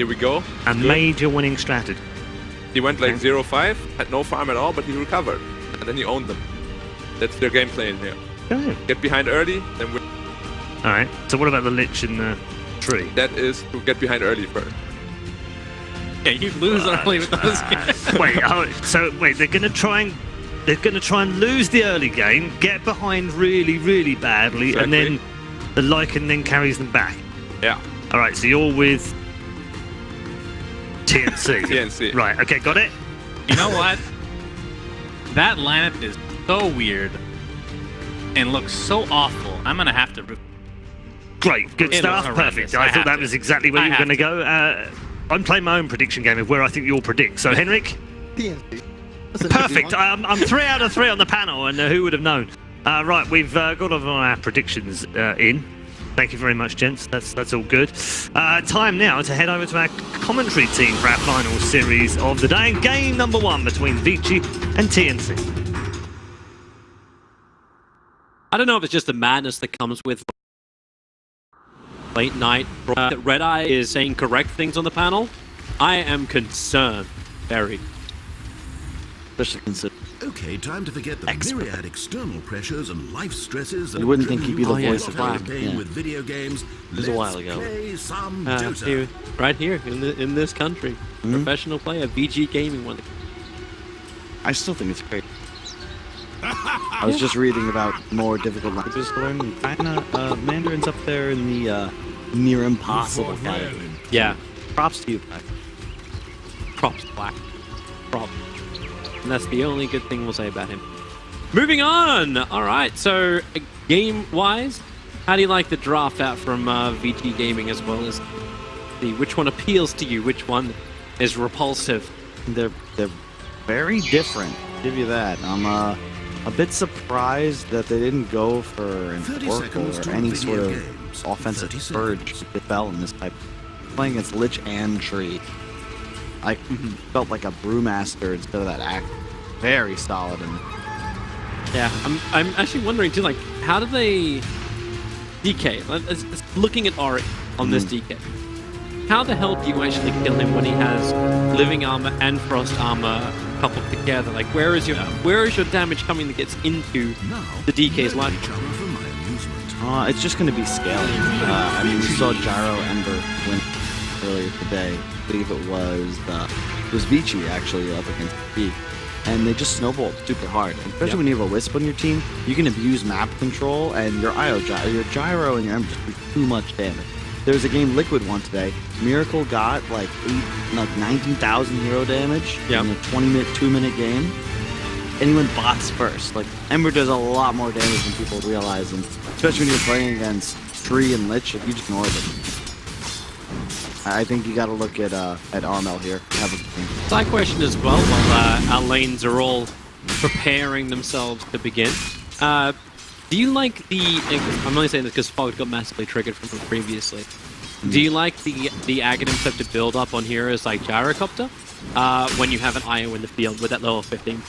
Here we go. A major winning strategy. He went like 0-5, had no farm at all, but he recovered. And then he owned them. That's their gameplay in here. Okay. Get behind early, then win. Alright, so what about the Lich in the tree? That is to get behind early first. Yeah, you lose early with those games. Wait, they're gonna try and lose the early game, get behind really, really badly, and then the Lycan then carries them back. Yeah. Alright, so you're with TNC. TNC. Right, okay, got it? You know what? That lineup is so weird and looks so awful. I'm gonna have to. Great, good stuff, perfect. I thought that was exactly where you were going to go. I'm playing my own prediction game of where I think you'll predict. So, Henrik? TNC. Perfect. I'm 3 out of 3 on the panel, and who would have known? Right, we've got all of our predictions in. Thank you very much, gents. That's all good. Time now to head over to our commentary team for our final series of the day. Game number 1 between Vici and TNC. I don't know if it's just the madness that comes with late night. Red Eye is saying correct things on the panel. I am concerned. Very. Especially consider. Okay, time to forget the myriad external pressures and life stresses. You wouldn't think he'd be the voice of black. yeah. With video games. It was a while ago. Play some DOTA. Right here in this country, professional player, VG Gaming one. I still think it's great. I was just reading about more difficult languages to learn. China, Mandarin's up there in the near impossible category. Yeah. Props to you, Black. Props, Black. Props. And that's the only good thing we'll say about him. Moving on! Alright, so game-wise, how do you like the draft out from VG Gaming as well as which one appeals to you? Which one is repulsive? They're very different, I'll give you that. I'm a bit surprised that they didn't go for an Oracle or any sort of offensive surge that fell in this type. Playing against Lich and Tree. I felt like a Brewmaster instead of that act. Very solid. And yeah, I'm actually wondering too, like, how do they DK? Looking at Ori on this DK, how the hell do you actually kill him when he has living armor and frost armor coupled together? Like, where is your damage coming that gets into the DK's life? It's just going to be scaling. I mean, we saw Gyro Ember win earlier today. I believe it was Vici actually up against B, and they just snowballed super hard. And especially when you have a Wisp on your team, you can abuse map control, and your Gyro and your Ember just do too much damage. There was a game Liquid won today. Miracle got like 19,000 hero damage in a 2-minute game, and he went bots first. Like, Ember does a lot more damage than people realize, and especially when you're playing against Tree and Lich, if you just ignore them. I think you got to look at Armel here. Side question as well, while our lanes are all preparing themselves to begin. Do you like I'm only saying this because Fog got massively triggered from it previously. Do you like the Aghanim type to build up on heroes like Gyrocopter when you have an IO in the field with that level 15?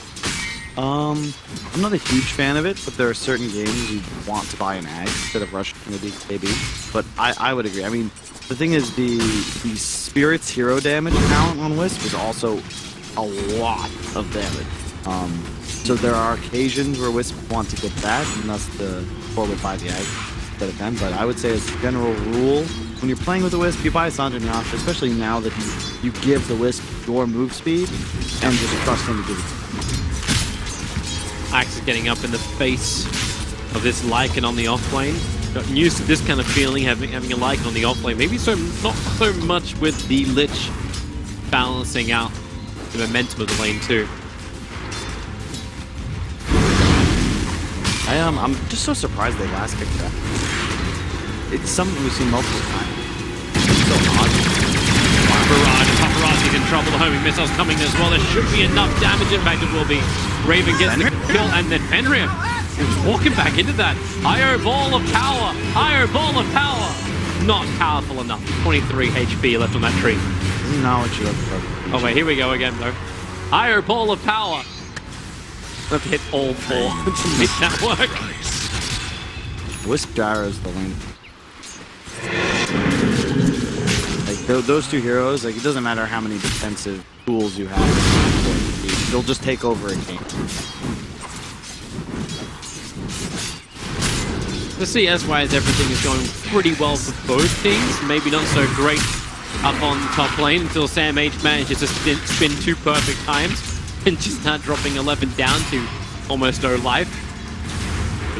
I'm not a huge fan of it, but there are certain games you want to buy an Ag instead of rushing the DKB. But I would agree. I mean, the thing is, the Spirit's hero damage count on Wisp is also a lot of damage. So there are occasions where Wisp want to get that, and thus the forward buy the Ag instead of them. But I would say as a general rule, when you're playing with the Wisp, you buy Sandra's Yasha, especially now that you give the Wisp your move speed, and just trust him to give it to you. Axe is getting up in the face of this Lycan on the offlane. Gotten used to this kind of feeling, having a Lycan on the offlane. Maybe not so much with the Lich balancing out the momentum of the lane too. I'm just so surprised they last kicked that. It's something we've seen multiple times. It's so odd. Paparazzi's in trouble. The homing missiles coming as well. There should be enough damage. In fact, it will be. Raven gets the kill, and then Fenrir is walking back into that. IO ball of power. IO ball of power. Not powerful enough. 23 HP left on that tree. This is not what you look for. Oh wait, here we go again though. IO ball of power. Let's hit all 4 to make that work. Wisp Gyro is the lane. Like, Those two heroes, like, it doesn't matter how many defensive tools you have, they'll just take over a game. The CS-wise, everything is going pretty well for both teams. Maybe not so great up on the top lane until Sam H manages to spin 2 perfect times and just start dropping 11 down to almost no life.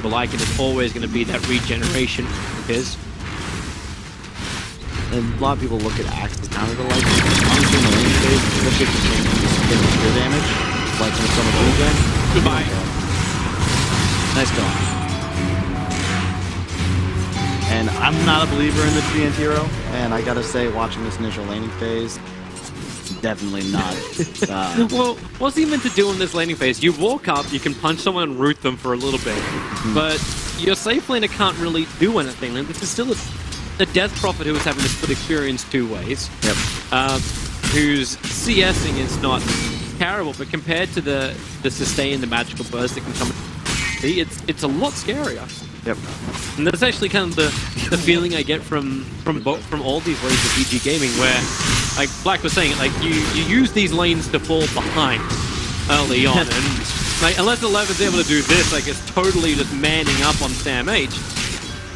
But like it is always going to be that regeneration of his. And a lot of people look at Axe as kind of the like honestly in the lane phase, especially if you're getting pure damage, like with some of the regen. Goodbye. Nice going. And I'm not a believer in the TNT hero, and I gotta say, watching this initial laning phase, definitely not. Well, what's he meant to do in this laning phase? You walk up, you can punch someone and root them for a little bit, but your safe laner can't really do anything. And this is still a Death Prophet who is having to split experience 2 ways. Yep. Whose CSing is not terrible, but compared to the sustain, the magical burst that can come, it's a lot scarier. Yep. And that's actually kind of the feeling I get from all these lanes of VG gaming, where, like Black was saying, like you use these lanes to fall behind early on, and like unless 11's able to do this, like it's totally just manning up on Sam H.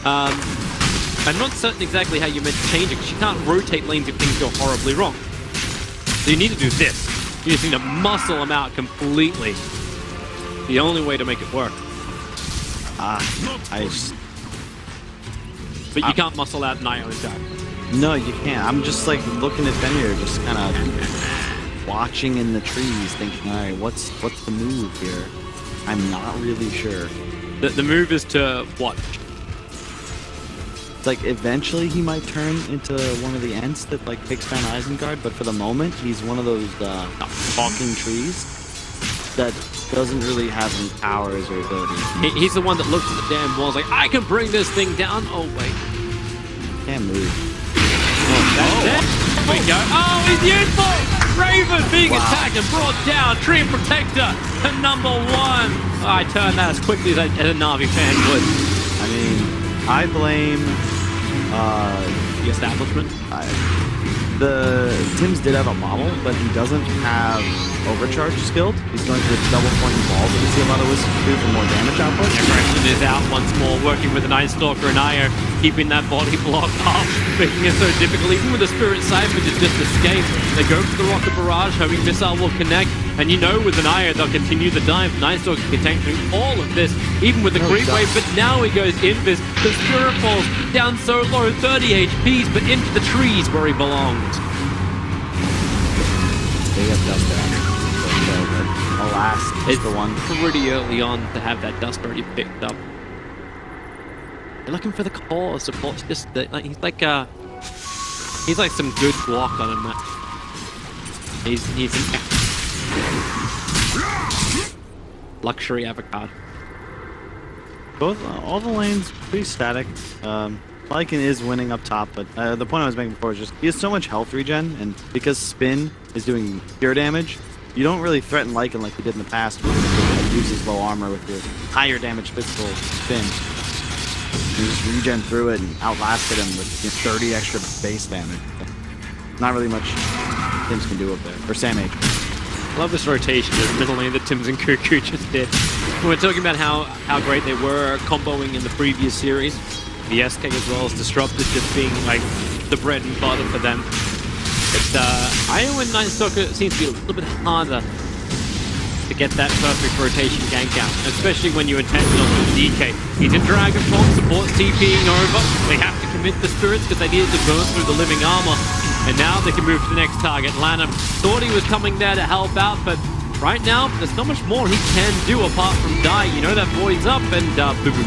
I'm not certain exactly how you're meant to change it, because you can't rotate lanes if things go horribly wrong. So you need to do this. You just need to muscle them out completely. The only way to make it work. But you can't muscle out Nio in time. No, you can't. I'm just like looking at Fenrir, just kind of watching in the trees, thinking, all right, what's the move here? I'm not really sure. The move is to watch. It's like eventually he might turn into one of the Ents that like takes down Isengard, but for the moment he's one of those talking trees that doesn't really have any powers or abilities. He's the one that looks at the damn walls like, I can bring this thing down. Oh wait, Can't move. that's it. There we go. Oh, he's useful. Raven being attacked and brought down. Tree Protector to number 1. Oh, I turned that as quickly as a Na'Vi fan would. I mean, I blame The establishment. Tim's did have a model, but he doesn't have overcharge skilled. He's going for the double pointing balls that we see a lot of Wizards do for more damage output. Aggression is out once more, working with the Night Stalker and Io, keeping that body block off, making it so difficult. Even with the Spirit Siphon to just escape, they go for the Rocket Barrage, hoping Missile will connect. And you know with an Io, they'll continue the dive. Night Stalker can tank through all of this, even with the creep wave, but now he goes Invis. The Spirit falls down so low, 30 HPs, but into the trees where he belongs. They have dust down. But alas, it's the one. Pretty early on to have that dust already picked up. They're looking for the core support. Just like he's like some good block on him. He's an luxury avocado. All the lanes pretty static. Lycan is winning up top, but the point I was making before is just he has so much health regen, and because Spin is doing pure damage, you don't really threaten Lycan like you did in the past, where you use his low armor with your higher damage physical Spin. You just regen through it and outlasted him with 30 extra base damage. Not really much Tims can do up there, or Sam H. Love this rotation of middle lane that Tims and Cuckoo just did. We're talking about how great they were comboing in the previous series. The SK as well as Disrupted just being like the bread and butter for them. But Io and Night Stalker seems to be a little bit harder to get that perfect rotation gank out, especially when you attach it onto the DK. He's in Dragonfall, supports TPing over. They have to commit the spirits because they needed to burn through the living armor. And now they can move to the next target. Lanham thought he was coming there to help out, but right now, there's not much more he can do apart from die. You know that void's up, and boo-boo.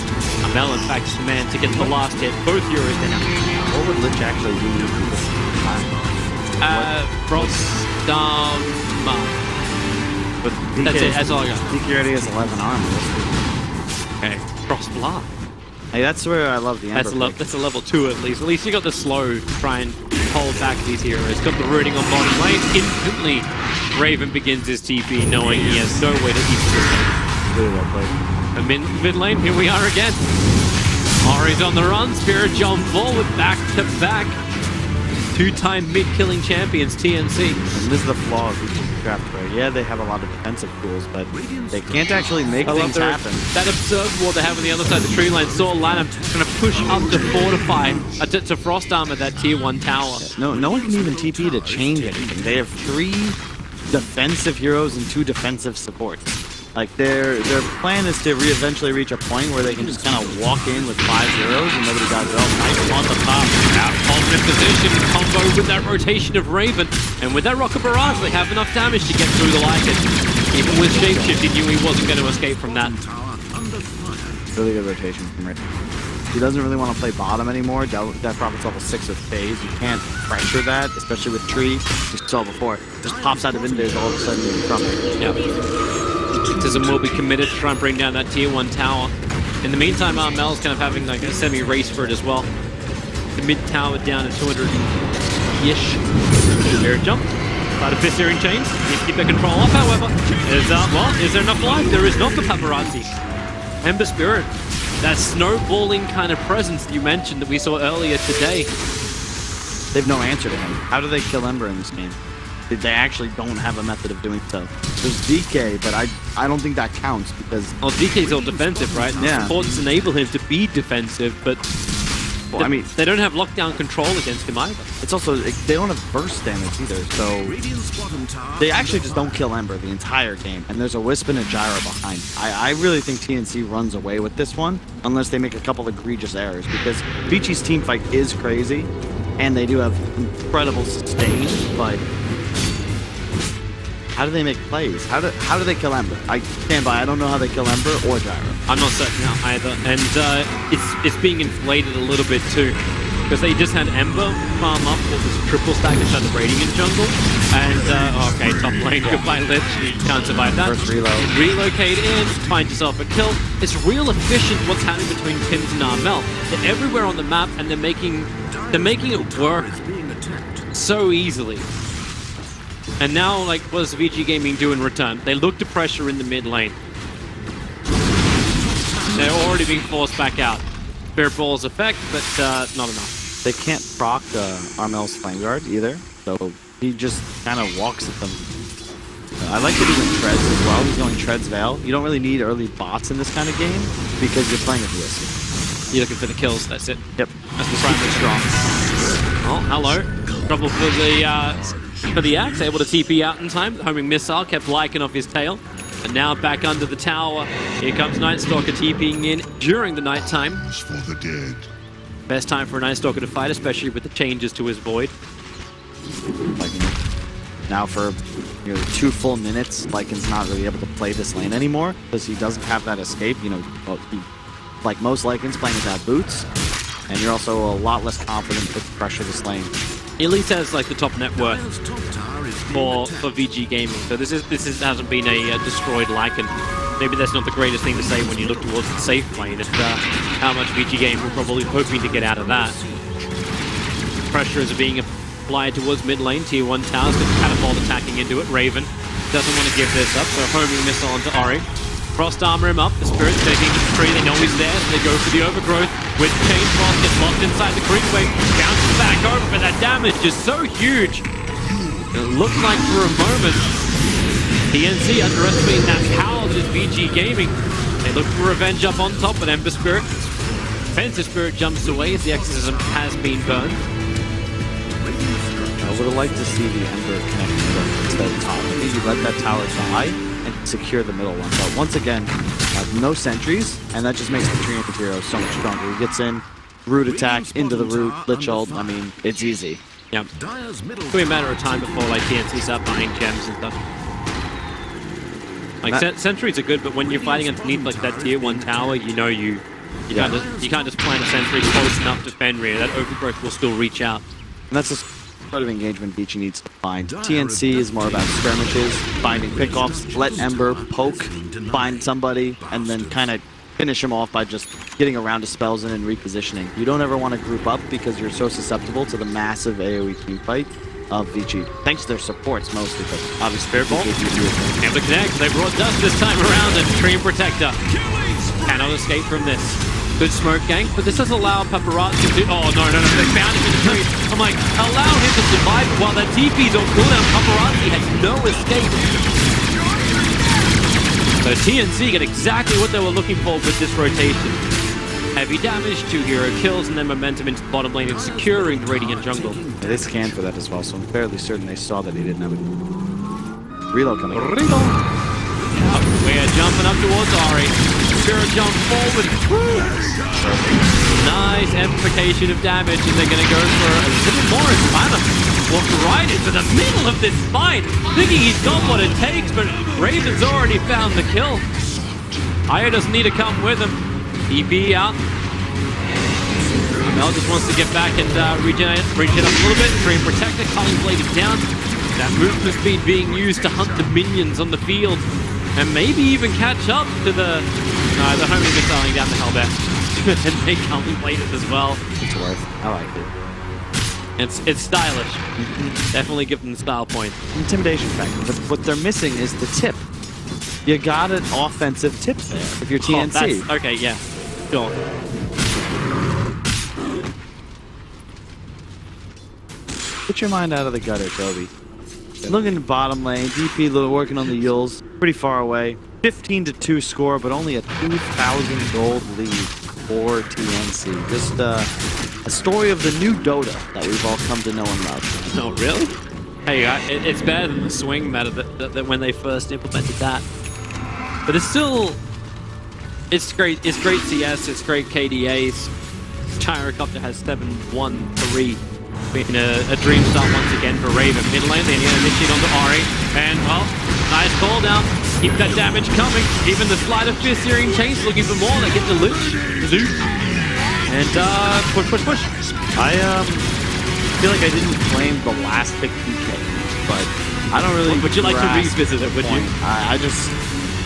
Amel, in fact, is the man to get the last hit. Both heroes down. What would Lich actually do to this time? Frostdama. But That's it, that's all I got. DK already has 11 armor. Okay, Frostblast. Hey, that's where I love the Ember. That's a level 2 at least. At least you got the slow to try and hold back these heroes. Got the rooting on bottom lane. Instantly, Raven begins his TP, knowing he has no way to eat this. Really well played. And mid lane, here we are again. Ori's on the run. Spirit jump forward, back to back. two-time mid-killing champions, TNC. And this is the flaw of Vici draft, right? Yeah, they have a lot of defensive tools, but they can't actually make I love things happen. that absurd wall they have on the other side of the tree line. Saw lineup going to push up to fortify, to frost armor that tier 1 tower. No one can even TP to change anything. They have 3 defensive heroes and 2 defensive supports. Like their plan is to eventually reach a point where they can just kind of walk in with 5 heroes and nobody got it. Nice on the top. Out positive position, combo with that rotation of Raven, and with that Rocket Barrage, they have enough damage to get through the Lycan. Even with Shapeshift, he knew he wasn't going to escape from that. Really good rotation from Raven. He doesn't really want to play bottom anymore. That Prophet's level 6 with phase. You can't pressure that, especially with Tree. You saw before. Just pops out of Invis all of a sudden in trouble. Yep. Tism will be committed to try and bring down that tier 1 tower. In the meantime, Mel's kind of having like a semi-race for it as well. The mid tower down to 200-ish. Air jump. Side of Searing Chains. Need to keep their control up, however. Is there enough life? There is not the paparazzi. Ember Spirit. That snowballing kind of presence that you mentioned that we saw earlier today. They have no answer to him. How do they kill Ember in this game? They actually don't have a method of doing so. There's DK, but I don't think that counts because... Well, DK's all defensive, right? Yeah. Supports enable him to be defensive, but well, I mean, they don't have lockdown control against him either. It's also, they don't have burst damage either, so... They actually just don't kill Ember the entire game, and there's a Wisp and a Gyro behind. I really think TNC runs away with this one, unless they make a couple egregious errors, because Vici's team fight is crazy, and they do have incredible sustain, but... How do they make plays? How do they kill Ember? I stand by. I don't know how they kill Ember or Gyro. I'm not certain either, and it's being inflated a little bit too, because they just had Ember farm up with this triple stack inside the Radiant jungle, and okay, top lane, goodbye Lich, you can't survive that. First reload. Relocate in, find yourself a kill. It's real efficient what's happening between Pims and Armel. They're everywhere on the map, and they're making it work so easily. And now, like, what does Vici Gaming do in return? They look to pressure in the mid lane. They're already being forced back out. Spirit Ball's effect, but not enough. They can't proc Armel's Flame Guard either, so he just kind of walks at them. I like that he went Treads as well. He's going Treads Veil. You don't really need early bots in this kind of game because you're playing with Wisp. You're looking for the kills, that's it. Yep. That's the primary strong. Oh, hello. Trouble for the Axe, able to TP out in time. The homing missile kept Lycan off his tail. And now back under the tower. Here comes Night Stalker TPing in during the night time. For the dead. Best time for a Night Stalker to fight, especially with the changes to his Void. Like, now for 2 full minutes, Lycan's not really able to play this lane anymore because he doesn't have that escape. Like most Lycans playing without boots, and you're also a lot less confident to pressure this lane. He at least has like the top net worth for VG Gaming, so this hasn't been a destroyed Lycan. Maybe that's not the greatest thing to say when you look towards the safe lane, and how much VG Gaming were probably hoping to get out of that. Pressure is being applied towards mid lane. Tier 1 towers with Catapult attacking into it. Raven doesn't want to give this up, so homing missile onto Ori. Frost armor him up, the Spirit's taking the tree, they know he's there, so they go for the overgrowth with Chain Frost, gets locked inside the creep wave, bounces back over, but that damage is so huge. It looked like for a moment, TNC underestimating that power of this VG Gaming. They look for revenge up on top with Ember Spirit. Defensive Spirit jumps away as the Exorcism has been burned. I would have liked to see the Ember connect instead of top. I think you let that tower die and secure the middle one. But once again, no sentries, and that just makes the Treant hero so much stronger. He gets in, root attack, into the root, Lich ult. I mean, it's easy. Yep. It'll be a matter of time before like TNC start buying gems and stuff. Like sentries are good, but when you're fighting underneath like that tier 1 tower, you can't just plant a sentry close enough to Fenrir. That overgrowth will still reach out. And that's just sort of engagement Vici needs to find. TNC is more about skirmishes, finding pickoffs, let Ember poke, find somebody, and then kind of finish him off by just getting around to spells and repositioning. You don't ever want to group up because you're so susceptible to the massive AoE team fight of Vici. Thanks to their supports mostly, but obviously Spirit Ball. Able to connect. They brought Dust this time around, and Treant Protector cannot escape from this. Good smoke gank, but this does allow Paparazzi to... Oh, no, they found him in the tree. I'm like, allow him to survive while that TP's on cooldown. Paparazzi has no escape. So TNC get exactly what they were looking for with this rotation. Heavy damage, 2 hero kills, and then momentum into the bottom lane and securing the Radiant jungle. Yeah, they scanned for that as well, so I'm fairly certain they saw that he didn't have a reload coming. We're jumping up towards Ari. Spirit jump forward. Woo! Nice amplification of damage, and they're going to go for a little more. Spana walked right into the middle of this fight, thinking he's got what it takes, but Raven's already found the kill. Aya doesn't need to come with him. EP out. Mel just wants to get back and regen up a little bit. Dream Protector, Culling Blade down. That movement speed being used to hunt the minions on the field. And maybe even catch up to the homing missiling down the Hellbat. And they Culling Blade it as well. It's worth. I like it. It's stylish. Definitely give them the style point. Intimidation factor. But what they're missing is the tip. You got an offensive tip there if you're TNC. Oh, okay, yeah. Sure. Put your mind out of the gutter, Toby. Looking at bottom lane, DP working on the Yules, pretty far away. 15-2 score, but only a 2,000 gold lead for TNC. Just a story of the new Dota that we've all come to know and love. Oh, really? Hey, it's better than the swing meta that when they first implemented that. But it's still, it's great. It's great CS. It's great KDAs. Gyrocopter has 7-1-3. Being a dream start once again for Raven. Mid lane, they're going to initiate onto Ari. And, well, nice call down. Keep that damage coming. Even the Slide of Fierce Searing Chains looking for more. They get the Lich. Zoop. And, push. I feel like I didn't claim the last pick PK, but I don't really. Would you like to grasp revisit it, would you?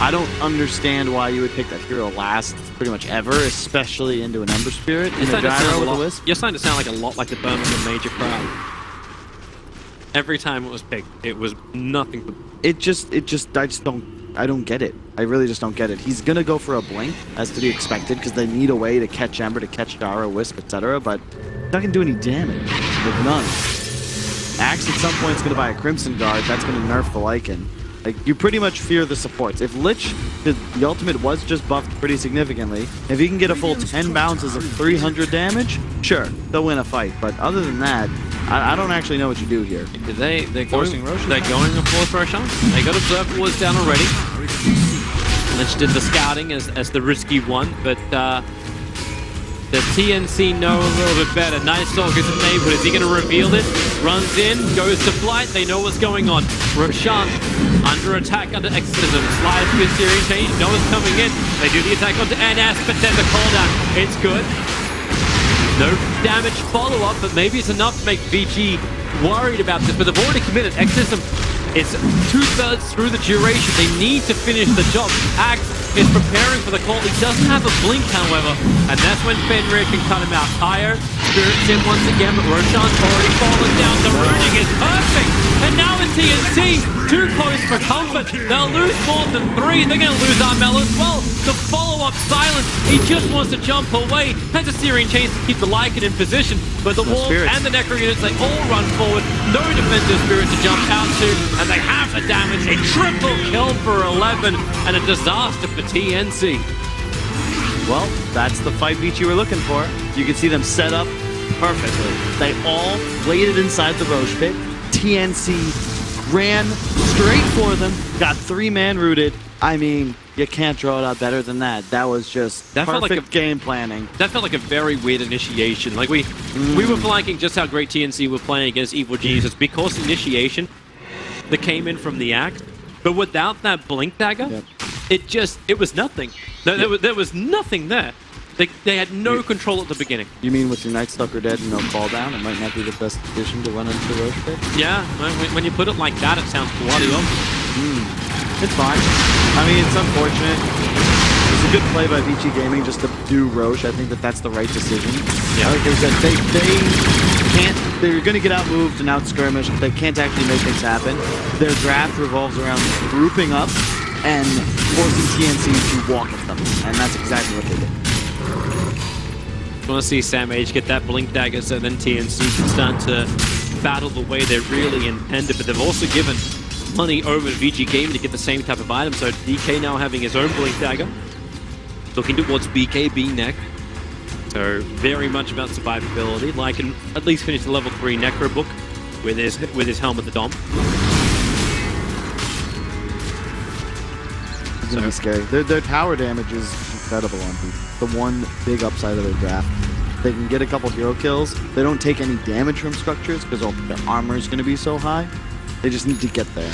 I don't understand why you would pick that hero last pretty much ever, especially into an Ember Spirit in a gyro with a Wisp. You're starting to sound like a lot like the Burn of the Major Crowd. Every time it was picked, it was nothing but... I don't get it. I really just don't get it. He's gonna go for a blink, as to be expected, because they need a way to catch Ember, to catch gyro, Wisp, etc., but he's not gonna do any damage. With none. Axe at some point is gonna buy a Crimson Guard, that's gonna nerf the Lycan. Like, you pretty much fear the supports. If Lich, the ultimate was just buffed pretty significantly, if he can get a full 10 bounces of 300 damage, sure, they'll win a fight. But other than that, I don't actually know what you do here. They're Forcing going, Roshan? they're going to force Roshan. They got Observer Wars down already. Lich did the scouting as the risky one, but the TNC know a little bit better. Nice talk is made, but is he going to reveal it? Runs in, goes to flight. They know what's going on. Roshan under attack, under exorcism. Slide with Searing Change. No one's coming in. They do the attack onto NS, but there's a call down. It's good. No damage follow-up, but maybe it's enough to make Vici worried about this. But they've already committed. Exorcism is 2/3 through the duration. They need to finish the job. Axe is preparing for the call. He doesn't have a blink, however, and that's when Fenrir can cut him out. Ire spirits in once again, but Roshan's already fallen down. The rooting is perfect, and now it's TNC. Too close for comfort. They'll lose more than 3. They're going to lose Armel as well. The follow-up silence. He just wants to jump away. Has a Searing Chains to keep the Lycan in position, but the Wolves and the Necro units, they all run forward. No defensive spirit to jump out to, and they have the damage. A triple kill for 11, and a disaster for TNC. Well, that's the fight Vici were looking for. You can see them set up perfectly. They all waited inside the Roche pit. TNC ran straight for them, got 3-man rooted. I mean, you can't draw it out better than that. That was just perfect game planning. That felt like a very weird initiation. Like we were flanking just how great TNC were playing against Evil Jesus because initiation that came in from the Axe, but without that blink dagger, it was nothing. There was nothing there. They had no control at the beginning. You mean with your Night Stalker dead and no call down, it might not be the best decision to run into the Roche pit? Yeah, when you put it like that, it sounds bloody obvious. It's fine. I mean, it's unfortunate. It's a good play by Vici Gaming just to do Roche. I think that's the right decision. Yeah. Like I said, they can't. They're going to get outmoved and out-skirmished. They can't actually make things happen. Their draft revolves around grouping up and forcing TNC to walk at them, and that's exactly what they did. You want to see Sam H get that blink dagger so then TNC can start to battle the way they really intended, but they've also given money over to VG Gaming to get the same type of item, so DK now having his own blink dagger. Looking towards BKB neck. So very much about survivability. Like can at least finish the level 3 Necro book with his helmet the Dom. It's gonna be scary. Their tower damage is incredible on them. The one big upside of their draft. They can get a couple hero kills. They don't take any damage from structures because their armor is gonna be so high. They just need to get there.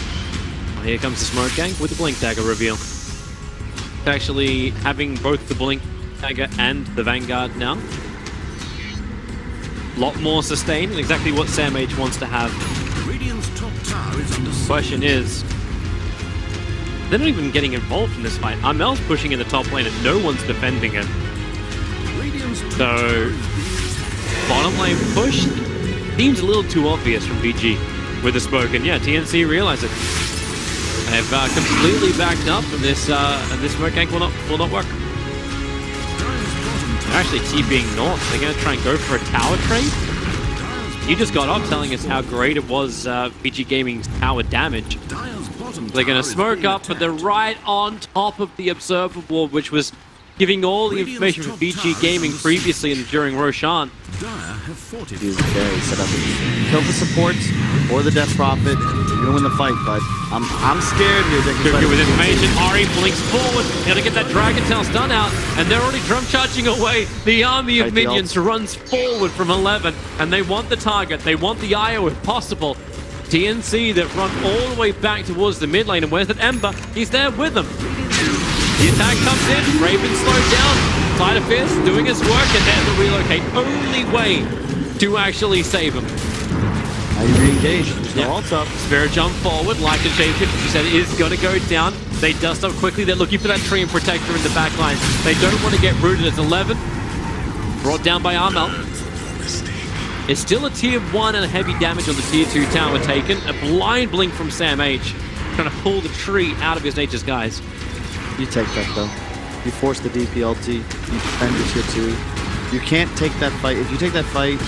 Well, here comes the Smoke Gang with the blink dagger reveal. Actually having both the blink dagger and the Vanguard now. Lot more sustain, exactly what Sam H wants to have. Radiant's top tower is under Question is, they're not even getting involved in this fight. Armel's pushing in the top lane and no one's defending it. Radiant's top So, bottom lane push seems a little too obvious from VG with the smoke, and yeah, TNC realize it. They've completely backed up, and this smoke gank will not work. They're actually TPing north. They're going to try and go for a tower trade. You just got off telling us how great it was VG Gaming's tower damage. They're going to smoke up, but they're right on top of the observer ward, which was giving all the information for VG Gaming previously and during Roshan. He's very set up. Kill the supports or the Death Prophet. You're gonna win the fight, but I'm scared here. Cookie with information. Ari blinks forward. Gonna get that Dragon Tail stun out, and they're already drum charging away. The army of minions runs forward from 11, and they want the target. They want the IO if possible. TNC that run all the way back towards the mid lane, and where's that Ember? He's there with them. The attack comes in, Raven slowed down, Tide of Fierce doing his work, and there's the relocate. Only way to actually save him. Now you re-engage, there's no ult up. Spirit jump forward, like the shapeshift, you said it is going to go down. They dust up quickly, they're looking for that tree and protector in the back line. They don't want to get rooted as 11. Brought down by Armel. It's still a tier 1 and a heavy damage on the tier 2 tower taken. A blind blink from Sam H. Trying to pull the tree out of his nature's guise. You take that though. You force the DP ulti, you defend your tier 2. You can't take that fight. If you take that fight,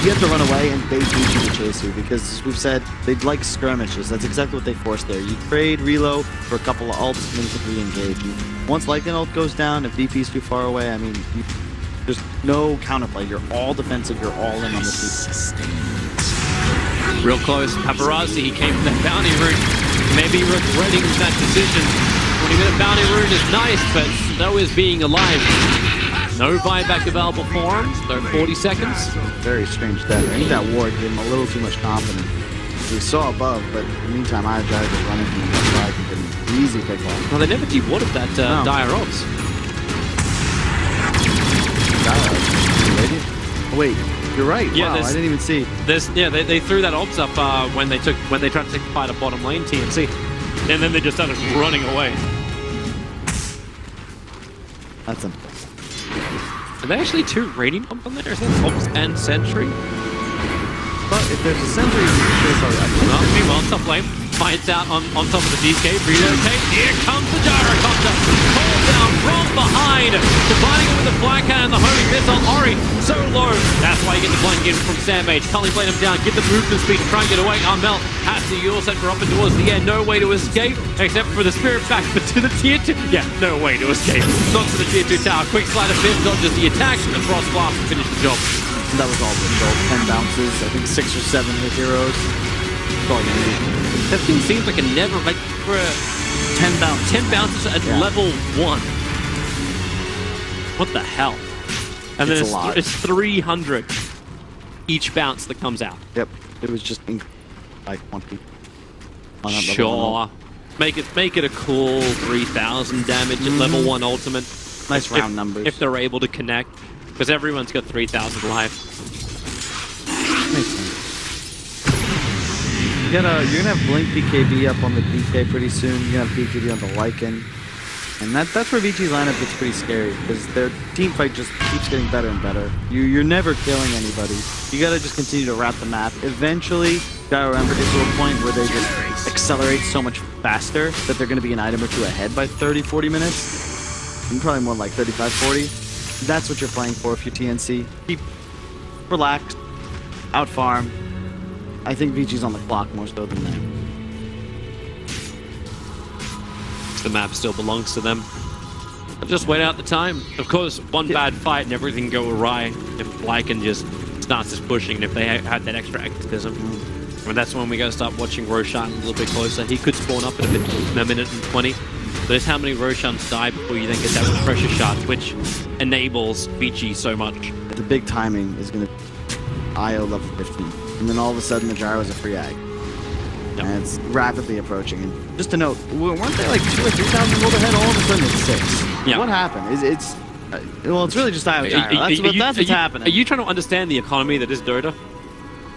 you have to run away and bait Vici to chase you, because as we've said, they'd like skirmishes. That's exactly what they forced there. You trade, reload for a couple of ults, and then you can re-engage. Once Lycan ult goes down, if DP's too far away, I mean, there's no counterplay. You're all defensive, you're all in on the team. Real close. Paparazzi, he came from that bounty route. Maybe regretting that decision. When you get a bounty route is nice, but so is being alive. No buyback available for him, so 40 seconds. Very strange death. I think that ward gave him a little too much confidence. We saw above, but in the meantime, I was running from the side and an easy pick off. Well, they never de-watered that Dire Ops. Oh, wait, you're right. Yeah, wow, I didn't even see. They threw that Ops up when they tried to take the fight at bottom lane, TNC. And then they just started running away. That's him. Are there actually 2 Radiant Bombs on there? Is that Ops and Sentry? But if there's a sentry, Well, meanwhile, top lane finds out on top of the DK. Relocate. Here comes the Gyrocopter. Called down from behind. Combining it with the flank and the homing missile. Ori so low. That's why you get the blank in from Sam H. Cully blade him down. Get the movement speed to try and get away. Armel has the Yule set for up and towards the end. No way to escape except for the Spirit back, but to the tier 2. Yeah, no way to escape. Not to the tier 2 tower. Quick slide of fist, not just the attacks, and the Frost Blast to finish the job. And that was all the gold. 10 bounces, I think 6 or 7 hit heroes. That's all you need. That thing seems like a never, like, for 10 bounces. 10 bounces at level 1. What the hell? And It's then a lot. it's 300 each bounce that comes out. Yep, it was just like 20. On that level Sure. one. Make it a cool 3,000 damage at level 1 ultimate. Nice round numbers. If they're able to connect. Because everyone's got 3,000 life. Makes sense. You're gonna have Blink BKB up on the DK pretty soon. You're gonna have BKB on the Lycan. And that's where VG's lineup gets pretty scary, because their team fight just keeps getting better and better. You're never killing anybody. You gotta just continue to rat the map. Eventually, Gyro Ember gets to a point where they just accelerate so much faster that they're gonna be an item or two ahead by 30-40 minutes. And probably more like 35-40. that's what you're playing for if you're TNC. Keep relaxed, out farm. I think Vici's on the clock more so than them. The map still belongs to them. But just wait out the time. Of course, one bad fight and everything go awry if Lycan just starts just pushing, and if they had that extra activism. And that's when we gotta start watching Roshan a little bit closer. He could spawn up in a minute and 20. But it's how many Roshans die before you then get that pressure shot, which enables Vici so much. The big timing is going to be IO level 15. And then all of a sudden the gyro is a free ag. Yep. And it's rapidly approaching. And just to note, weren't they like 2,000 or 3,000 gold ahead? All of a sudden it's 6. Yeah. What happened? Well, it's really just IO gyro. That's what's happening. Are you trying to understand the economy that is Dota?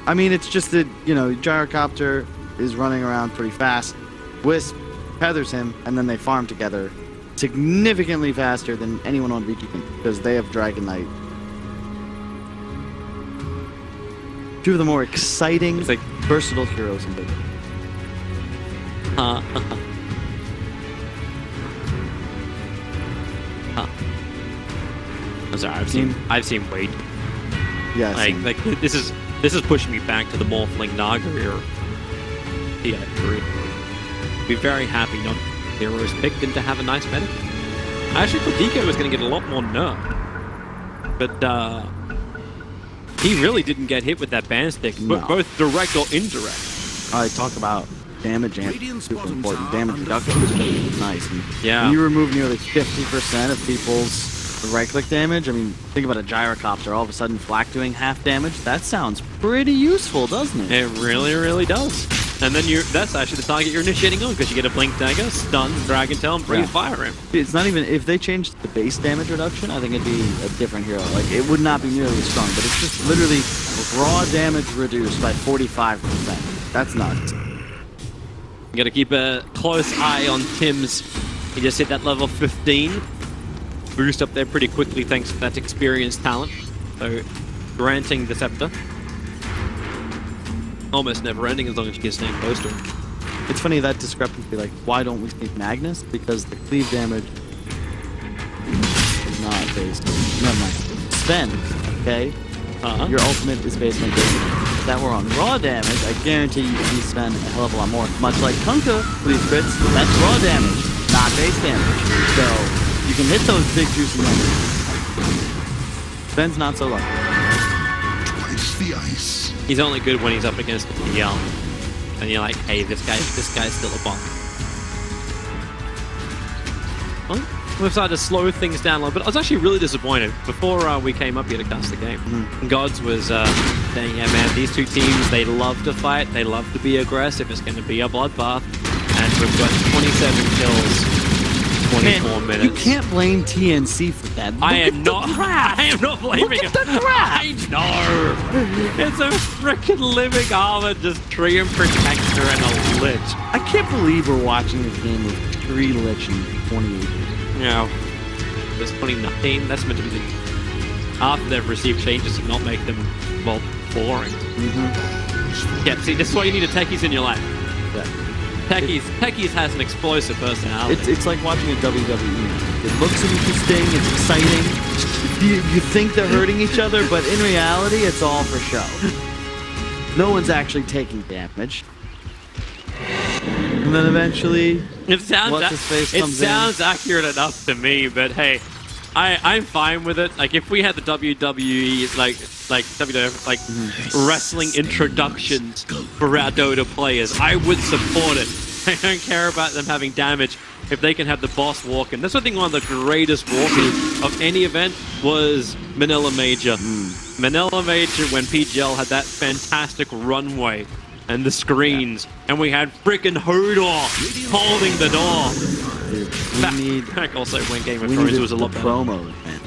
I mean, it's just that, Gyrocopter is running around pretty fast. Wisp feathers him, and then they farm together significantly faster than anyone on Vici can, because they have Dragon Knight. Two of the more exciting, versatile heroes in Dota. I'm sorry, I've seen Wade. Yeah, like this is pushing me back to the Morphling Naga era. TI3. Be very happy not heroes picked and to have a nice meta. I actually thought DK was going to get a lot more nerf, but he really didn't get hit with that band stick, both direct or indirect. I talk about damage and super important. Damage reduction is nice. And yeah. When you remove nearly 50% of people's right-click damage, I mean, think about a Gyrocopter all of a sudden flak doing half damage. That sounds pretty useful, doesn't it? It really, really does. And then that's actually the target you're initiating on, because you get a Blink Dagger, stun, Dragon Tail, and Breathe Fire him. It's not even, if they changed the base damage reduction, I think it'd be a different hero. Like, it would not be nearly as strong, but it's just literally raw damage reduced by 45%. That's nuts. You gotta keep a close eye on Tim's. He just hit that level 15. Boost up there pretty quickly thanks to that experienced talent. So, granting the Scepter. Almost never ending as long as you can stand close to him. It's funny that discrepancy, like, why don't we take Magnus? Because the cleave damage is not based on... Never mind. Sven, okay? Your ultimate is based on base damage. If that were on raw damage, I guarantee you could spend a hell of a lot more. Much like Kunkka, cleave crits, that's raw damage, not base damage. So, you can hit those big juicy numbers. Sven's not so lucky. Twice the ice. He's only good when he's up against the PL. And you're like, hey, this guy's still a bomb. Well, we've started to slow things down a little bit. I was actually really disappointed. Before we came up here to cast the game, Gods was saying, yeah, man, these two teams, they love to fight. They love to be aggressive. It's going to be a bloodbath. And we've got 27 kills. 24 minutes. You can't blame TNC for that. I am not blaming him. I know. It's a freaking living armor, just Treant Protector and a Lich. I can't believe we're watching this game with 3 Lich in 2018. Yeah. This 2019, that's meant to be the... After they've received changes to not make them, well, boring. Yeah, see, this is why you need a techies in your life. Yeah. Techies has an explosive personality. It's like watching a WWE. It looks interesting, it's exciting. You think they're hurting each other, but in reality, it's all for show. No one's actually taking damage. And then eventually, it sounds accurate enough to me, but hey, I'm fine with it. Like, if we had the WWE, like WWF, wrestling introductions for our Dota players, I would support it. I don't care about them having damage if they can have the boss walk in. That's I think one of the greatest walk-ins of any event was Manila Major. Manila Major, when PGL had that fantastic runway and the screens, and we had frickin' Hodor holding the door. Dude, back also when Game of Thrones was a lot better. Promos, man.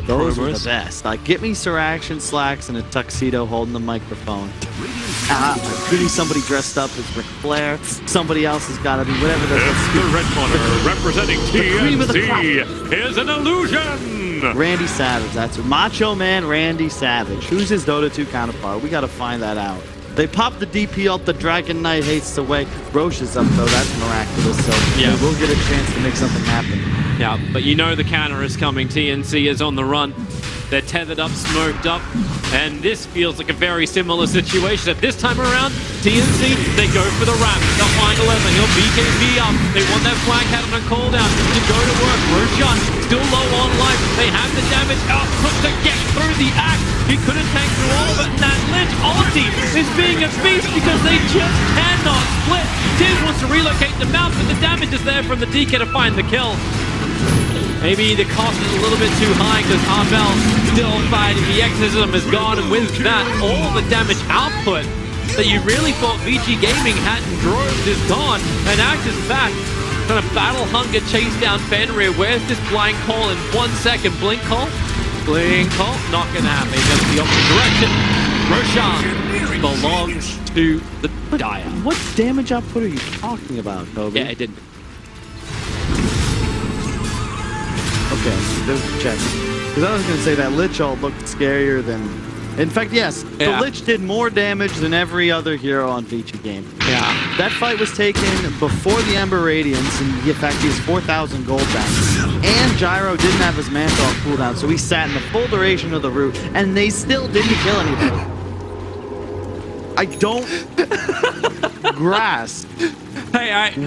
Those are the best. Like, get me Sir Action Slacks in a tuxedo holding the microphone. Getting somebody dressed up as Ric Flair. Somebody else has got to be whatever the red corner representing TNC is an illusion. Randy Savage. That's Macho Man Randy Savage. Who's his Dota 2 counterpart? We got to find that out. They popped the DP ult, the Dragon Knight hates away. Roche is up though, that's miraculous, so yeah, we'll get a chance to make something happen. Yeah, but you know the counter is coming. TNC is on the run. They're tethered up, smoked up, and this feels like a very similar situation. At this time around, TNC, they go for the wrap. They'll find 11. He'll BKB up. They want that flag hat on a cooldown to go to work. Roshan still low on life. They have the damage output to get through the axe. He couldn't tank through all of it, and that Lich ulti is being a beast because they just cannot split. Tiz wants to relocate the mount, but the damage is there from the DK to find the kill. Maybe the cost is a little bit too high because Arbel still fighting. The exorcism is gone, and with that, all the damage output that you really thought Vici Gaming had in droves is gone. And Axe is back. Trying to battle hunger, chase down Fenrir. Where's this blind call in 1 second? Blink call? Blink call? Not gonna happen. He goes the opposite direction. Roshan belongs to the Dire. What damage output are you talking about, Kobe? Yeah, it didn't. Okay, there's a check. Because I was going to say that Lich ult looked scarier than... In fact, yes, the Lich did more damage than every other hero on Vici game. Yeah. That fight was taken before the Ember Radiance, and in fact, he has 4,000 gold back. And Gyro didn't have his mantle off cooldown, so he sat in the full duration of the route, and they still didn't kill anybody. I don't grasp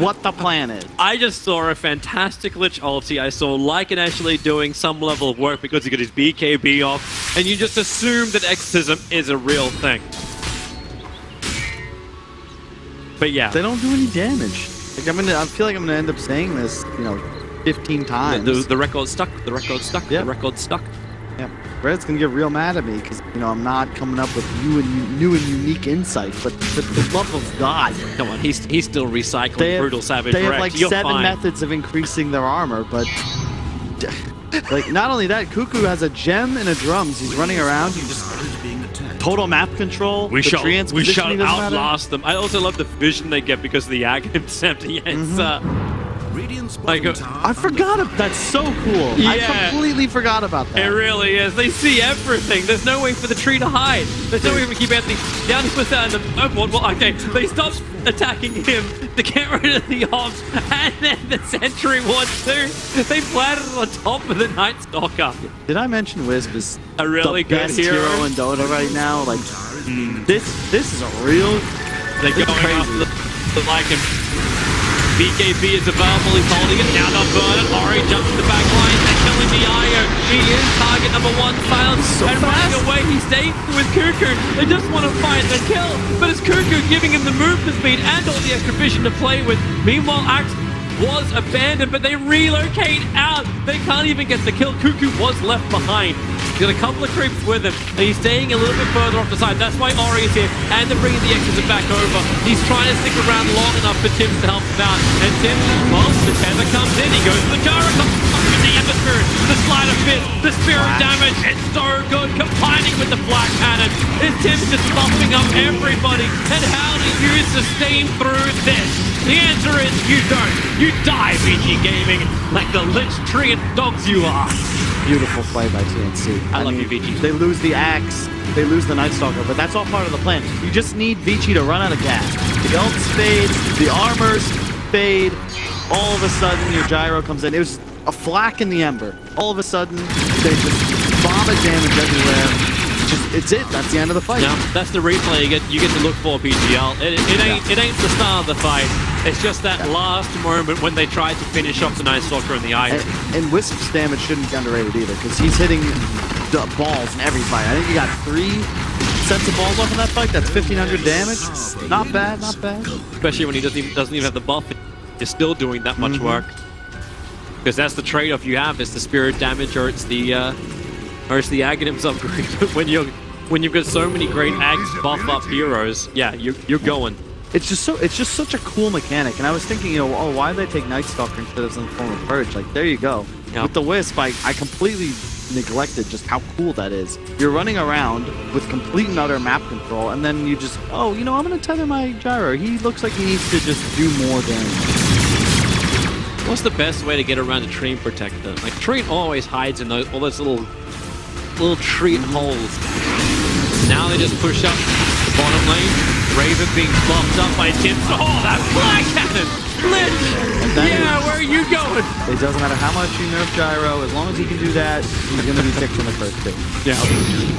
what the plan is. I just saw a fantastic Lich ulti. I saw Lycan actually doing some level of work because he got his BKB off, and you just assume that exorcism is a real thing. But yeah, They don't do any damage. Like I feel like I'm gonna end up saying this, 15 times. the record's stuck. The record's stuck. Yeah. The record's stuck. Yeah, Red's gonna get real mad at me because I'm not coming up with new and unique insight. But for the love of God, Come on, he's still recycling brutal savage. They have Rex. like You're 7 fine. methods of increasing their armor, but like not only that, Cuckoo has a gem and a drums. He's running around. He just total map control. We shall positioning doesn't matter. outlast them. I also love the vision they get because the Aghanim's empty. It's like I forgot that's so cool. I Yeah. completely forgot about that. it really is. They see everything. There's no way for the tree to hide. There's no way to keep Anthony down. He puts out in the overboard. Well, okay, they stop attacking him to get rid of the ops, and then the sentry ward too. They planted on top of the Night Stalker. Did I mention Wisp is A really the good best hero. in Dota right now? Like this is a real. They're It's going crazy. after the Lycan. BKB is available, he's holding it, now they'll burn it. Ori jumps to the back line, they're killing the Io. He is target number 1, Silence, and running away, he stays with Cuckoo. They just want to find the kill, but it's Cuckoo giving him the movement speed and all the extra vision to play with. Meanwhile, Axe was abandoned, but they relocate out. They can't even get the kill. Cuckoo was left behind. He's got a couple of creeps with him, and he's staying a little bit further off the side. That's why Ori is here, and they're bringing the extras back over. He's trying to stick around long enough for Tims to help him out. And Tims, well, the tether comes in. He goes to the Gyro, comes with the Ember Spirit, the Sleight of Fist, the Spirit damage. It's so good, combining with the Black Cannon. Is Tims just bumping up everybody? And how do you sustain through this? The answer is you don't. You die, Vici Gaming, like the Lich Tree and dogs you are. Beautiful play by TNC. I love you, Vici. They lose the axe, they lose the Night Stalker, but that's all part of the plan. You just need Vici to run out of gas. The ults fade, the armors fade. All of a sudden, your Gyro comes in. It was a flak in the Ember. All of a sudden, they just bomb it damage everywhere. It's it. That's the end of the fight. No, that's the replay you get to look for, PGL. It ain't the start of the fight. It's just that last moment when they tried to finish off the Night Stalker and the Iron. And Wisp's damage shouldn't be underrated either, because he's hitting the balls in every fight. I think he got 3 sets of balls off in that fight. That's 1,500 damage. Not bad, not bad. Especially when he doesn't even have the buff. You're still doing that much work. Because that's the trade-off you have. It's the spirit damage, or it's the Aghanim's upgrade. when you've got so many great Ags buff up heroes, yeah, you're going. It's just such a cool mechanic. And I was thinking, why did they take Night Stalker instead of some form of Purge? Like, there you go. Yep. With the Wisp, I completely neglected just how cool that is. You're running around with complete and utter map control, and then you just, I'm gonna tether my Gyro. He looks like he needs to just do more damage. What's the best way to get around a Treant Protector? Like, Treant always hides in all those little Treant holes. Now they just push up the bottom lane. Raven being buffed up by Tims. Oh, that Black Cannon! Lich! Yeah, where are you going? It doesn't matter how much you nerf Gyro, as long as he can do that, he's going to be picked in the first two. Yeah.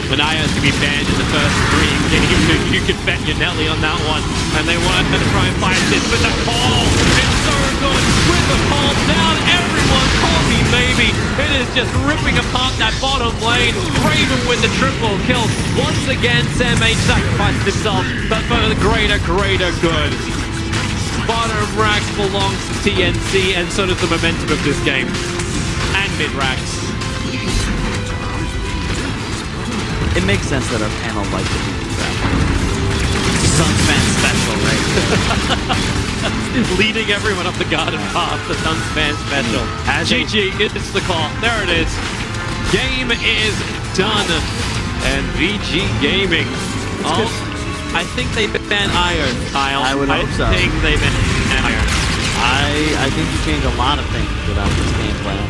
Manaya's to be banned in the first 3 games. You can bet your Nelly on that one. And they wanted to try and fight this, but the call is so good. With the call down, everyone call me maybe. It is just ripping apart that bottom lane. Raven with the triple kill. Once again, Sam H sacrificed himself, but for the greater good. Bottom racks belongs to TNC, and so does the momentum of this game. And mid racks. It makes sense that our panel likes to do that. Sunspan special, right? Leading everyone up the garden path, the Sunspan special. GG, it's the call. There it is. Game is done. And VG Gaming. I think they ban Iron, Kyle. I would hope so. I think they ban Iron. I think you change a lot of things without this game plan.